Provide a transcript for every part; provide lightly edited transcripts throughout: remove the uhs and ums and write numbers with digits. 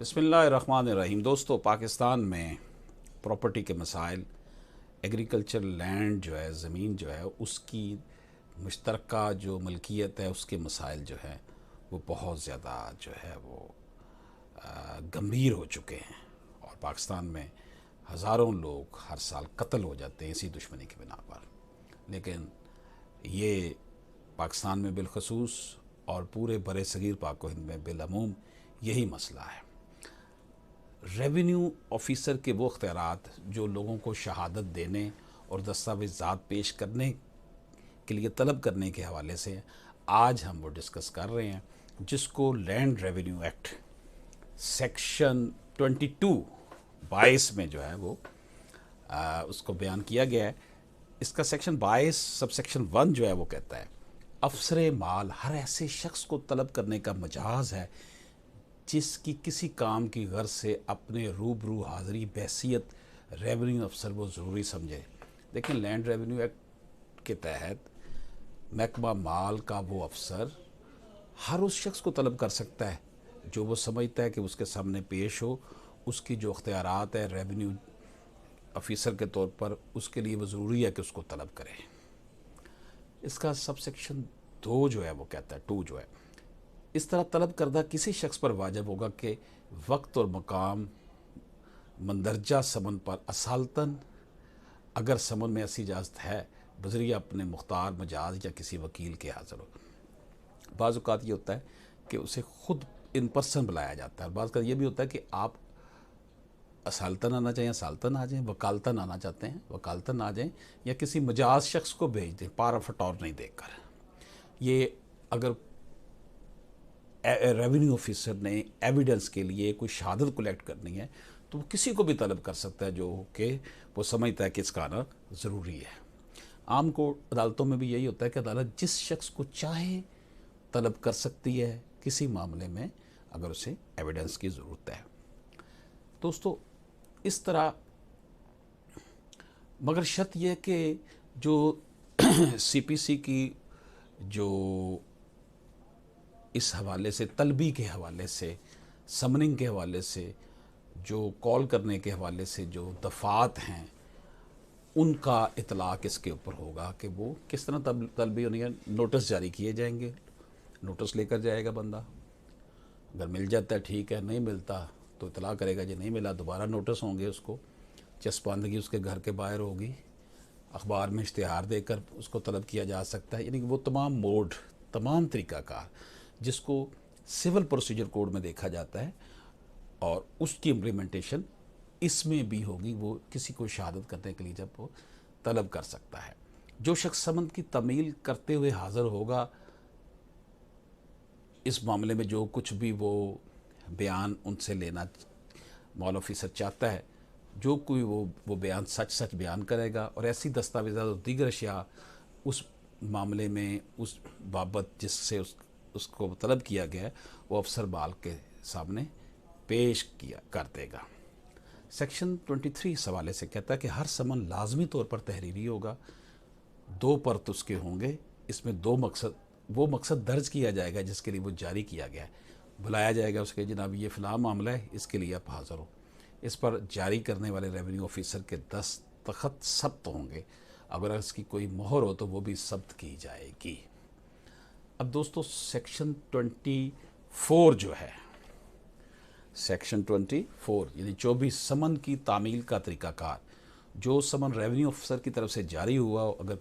बिस्मिल्लाहिर्रहमानिर्रहीम। दोस्तों, पाकिस्तान में प्रॉपर्टी के मसाइल, एग्रीकल्चर लैंड जो है, ज़मीन जो है, उसकी मुश्तरका जो मलकियत है, उसके मसाइल जो हैं वो बहुत ज़्यादा जो है वो गंभीर हो चुके हैं। और पाकिस्तान में हज़ारों लोग हर साल कत्ल हो जाते हैं इसी दुश्मनी की बिना पर। लेकिन ये पाकिस्तान में बिलखसूस और पूरे बरे सगीर पाक हिंद में बिलअमूम यही मसला है। रेवेन्यू ऑफिसर के वो अख्तियारात जो लोगों को शहादत देने और दस्तावेज़ात पेश करने के लिए तलब करने के हवाले से आज हम वो डिस्कस कर रहे हैं, जिसको लैंड रेवेन्यू एक्ट सेक्शन 22 में जो है वो उसको बयान किया गया है। इसका सेक्शन 22 सब सेक्शन 1 जो है वो कहता है, अफसर माल हर ऐसे शख्स को तलब करने का मजाज है जिसकी किसी काम की गर्ज से अपने रूबरू हाज़िरी बहसियत रेवेन्यू अफसर वो ज़रूरी समझे। लेकिन लैंड रेवेन्यू एक्ट के तहत महकमा माल का वो अफसर हर उस शख्स को तलब कर सकता है जो वो समझता है कि उसके सामने पेश हो। उसकी जो अख्तियारात है रेवेन्यू ऑफिसर के तौर पर, उसके लिए वो ज़रूरी है कि उसको तलब करें। इसका सब सेक्शन 2 जो है वो कहता है, 2 जो है, इस तरह तलब करदा किसी शख्स पर वाजिब होगा कि वक्त और मकाम मंदरजा समन पर असालतन, अगर समन में ऐसी इजाज़त है, बजरिया अपने मुख्तार मजाज या किसी वकील के हाज़िर हो। बाज़ औक़ात ये होता है कि उसे ख़ुद इन पर्सन बुलाया जाता है। बाज़ का ये भी होता है कि आप असालतन आना चाहिए, असालतन आ जाएँ, वकालतन आना चाहते हैं, वकालतन आ जाएँ, या किसी मजाज शख्स को भेज दें पार फटौर नहीं देकर। ये अगर रेवेन्यू ऑफिसर ने एविडेंस के लिए कोई शहादत कलेक्ट करनी है तो वो किसी को भी तलब कर सकता है जो कि वो समझता है कि इसका आना ज़रूरी है। आम को अदालतों में भी यही होता है कि अदालत जिस शख्स को चाहे तलब कर सकती है किसी मामले में अगर उसे एविडेंस की ज़रूरत है। दोस्तों, इस तरह, मगर शर्त यह कि जो सीपीसी की जो इस हवाले से, तलबी के हवाले से, समनिंग के हवाले से, जो कॉल करने के हवाले से जो दफ़ात हैं, उनका इतलाक़ इसके ऊपर होगा कि वो किस तरह तलबी होनी है। नोटिस जारी किए जाएंगे, नोटिस लेकर जाएगा बंदा, अगर मिल जाता है ठीक है, नहीं मिलता तो इतला करेगा, जो नहीं मिला दोबारा नोटिस होंगे, उसको चस्पानदगी उसके घर के बाहर होगी, अखबार में इश्तिहार देकर उसको तलब किया जा सकता है। यानी कि वो तमाम मोड, तमाम तरीक़ाकार जिसको सिविल प्रोसीजर कोड में देखा जाता है और उसकी इम्प्लीमेंटेशन इसमें भी होगी। वो किसी को शहादत करने के लिए जब वो तलब कर सकता है, जो शख्स समन की तमील करते हुए हाज़िर होगा, इस मामले में जो कुछ भी वो बयान उनसे लेना माल ऑफिसर चाहता है, जो कोई वो बयान सच बयान करेगा और ऐसी दस्तावेज़ात और दीगर अशिया उस मामले में उस बाबत जिससे उसको तलब किया गया है वो अफसर माल के सामने पेश किया कर देगा। सेक्शन 23 इस हवाले से कहता है कि हर समन लाजमी तौर पर तहरीरी होगा, 2 परत उसके होंगे, इसमें वो मकसद दर्ज किया जाएगा जिसके लिए वो जारी किया गया है। बुलाया जाएगा उसके, जनाब ये फ़लाँ मामला है, इसके लिए आप हाज़िर हो। इस पर जारी करने वाले रेवेन्यू ऑफिसर के दस्तखत सब्त होंगे, अगर इसकी कोई मोहर हो तो वो भी सब्त की जाएगी। अब दोस्तों, सेक्शन 24 जो है, सेक्शन 24 यानी 24 समन की तामील का तरीक़ाकार। जो समन रेवेन्यू ऑफिसर की तरफ से जारी हुआ अगर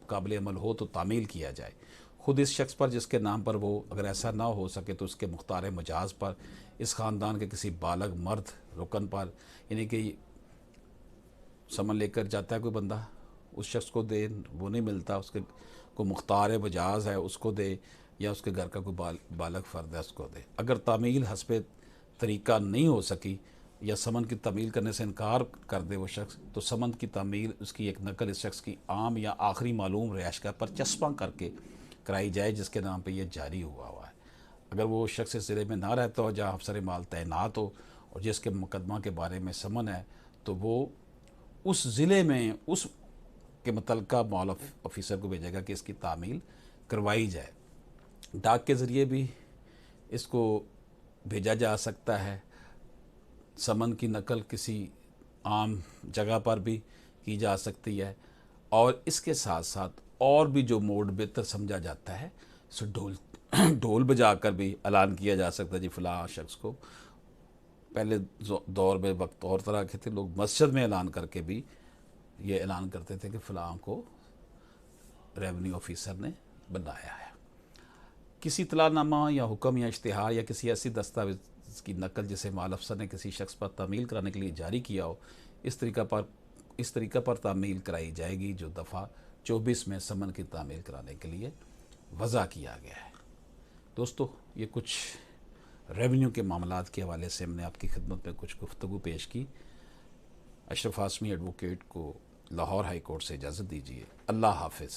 काबिल अमल हो तो तामील किया जाए, ख़ुद इस शख्स पर जिसके नाम पर वो, अगर ऐसा ना हो सके तो उसके मुख्तार मजाज पर, इस ख़ानदान के किसी बालग मर्द रुकन पर। यानी कि समन लेकर जाता है कोई बंदा, उस शख्स को दे, वो नहीं मिलता, उसके को मुख्तार मजाज है उसको दे, या उसके घर का कोई बालग फ़र्द है उसको दे। अगर तामील हस्ब तरीक़ा नहीं हो सकी या समन की तामील करने से इनकार कर दे वो शख्स, तो समन की तामील, उसकी एक नकल इस शख्स की आम या आखिरी मालूम रिहाइशगाह पर चस्पा करके कराई जाए जिसके नाम पे ये जारी हुआ है। अगर वो शख्स इस ज़िले में ना रहता हो जहाँ अफसर माल तैनात हो और जिसके मुकदमा के बारे में समन है, तो वो उस ज़िले में उस के मुतल्लिका माल ऑफिसर को भेजेगा कि इसकी तामील करवाई जाए। डाक के ज़रिए भी इसको भेजा जा सकता है, समन की नकल किसी आम जगह पर भी की जा सकती है, और इसके साथ साथ और भी जो मोड बेहतर समझा जाता है, सो ढोल बजा कर भी ऐलान किया जा सकता है जी फ़लाँ शख्स को। पहले दौर में वक्त और तरह के थे, लोग मस्जिद में ऐलान करके भी ये ऐलान करते थे कि फ़लाँ को रेवेन्यू ऑफिसर ने बनाया है। किसी इत्तलानामा या हुक्म या इश्तिहार या किसी ऐसी दस्तावेज़ की नकल जिसे माल अफसर ने किसी शख्स पर तामील कराने के लिए जारी किया हो, इस तरीक़ा पर तामील कराई जाएगी जो दफ़ा 24 में समन की तामील कराने के लिए वज़ा किया गया है। दोस्तों, ये कुछ रेवेन्यू के मामलात के हवाले से हमने आपकी खिदमत में कुछ गुफ्तगू पेश की। अशरफ हाशमी एडवोकेट को लाहौर हाई कोर्ट से इजाज़त दीजिए। अल्लाह हाफ़िज़।